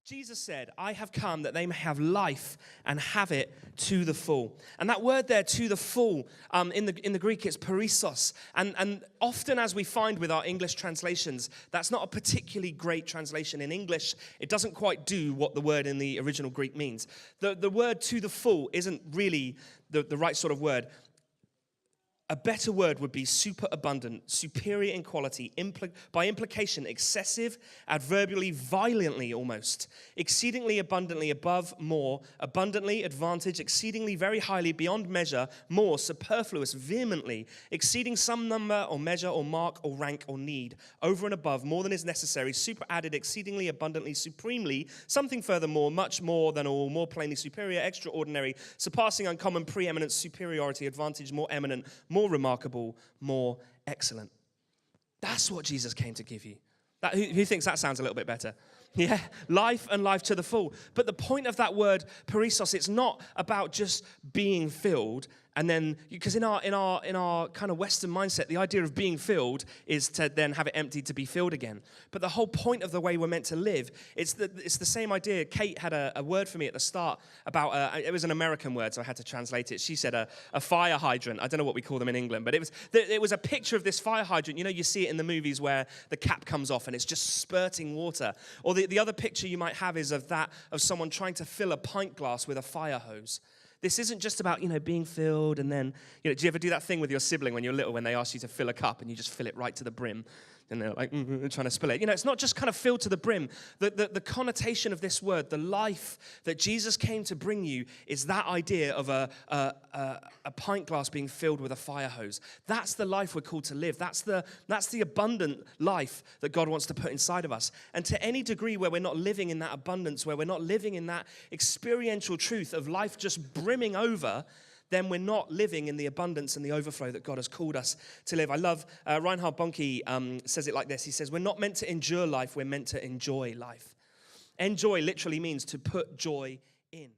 Jesus said, I have come that they may have life and have it to the full. And that word there, to the full, in the Greek, it's perissos. And often, as we find with our English translations, that's not a particularly great translation. In English, it doesn't quite do what the word in the original Greek means. The word to the full isn't really the right sort of word. A better word would be superabundant, superior in quality, by implication, excessive, adverbially, violently almost, exceedingly abundantly, above, more, abundantly, advantage, exceedingly, very highly, beyond measure, more, superfluous, vehemently, exceeding some number or measure or mark or rank or need, over and above, more than is necessary, superadded, exceedingly, abundantly, supremely, something furthermore, much more than all, more plainly superior, extraordinary, surpassing uncommon, preeminent, superiority, advantage, more eminent, more remarkable, more excellent. That's what Jesus came to give you. Who thinks that sounds a little bit better? Yeah, life and life to the full. But the point of that word, perissos, it's not about just being filled. And then, because in our kind of Western mindset, the idea of being filled is to then have it emptied to be filled again. But the whole point of the way we're meant to live, it's the same idea. Kate had a word for me at the start about, it was an American word, so I had to translate it. She said a fire hydrant. I don't know what we call them in England, but it was a picture of this fire hydrant. You know, you see it in the movies where the cap comes off and it's just spurting water. Or the other picture you might have is of someone trying to fill a pint glass with a fire hose. This isn't just about, being filled and then, do you ever do that thing with your sibling when you're little when they ask you to fill a cup and you just fill it right to the brim? And they're like, trying to spill it. It's not just kind of filled to the brim. The connotation of this word, the life that Jesus came to bring you, is that idea of a pint glass being filled with a fire hose. That's the life we're called to live. That's the abundant life that God wants to put inside of us. And to any degree where we're not living in that abundance, where we're not living in that experiential truth of life just brimming over, then we're not living in the abundance and the overflow that God has called us to live. I love, Reinhard Bonnke says it like this. He says, we're not meant to endure life, we're meant to enjoy life. Enjoy literally means to put joy in.